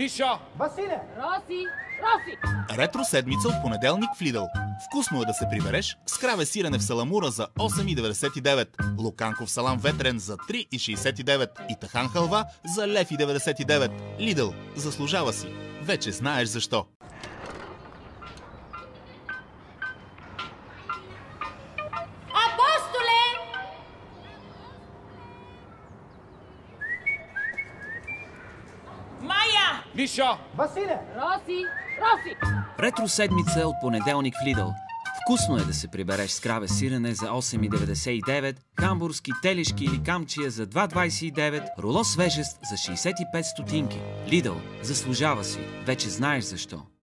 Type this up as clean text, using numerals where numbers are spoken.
Мишо! Василе! Роси! Роси! Ретро седмица от понеделник в Lidl. Вкусно е да се прибереш с краве сирене в саламура за 8,99, луканков салам ветрен за 3,69 и тахан халва за 1,99. Lidl. Заслужава си. Вече знаеш защо. Мишо! Василе! Роси! Роси! Ретро седмица от понеделник в Lidl. Вкусно е да се прибереш с краве сирене за 8,99, хамбургски телешки или камчия за 2,29, руло свежест за 65 стотинки. Lidl. Заслужава си. Вече знаеш защо.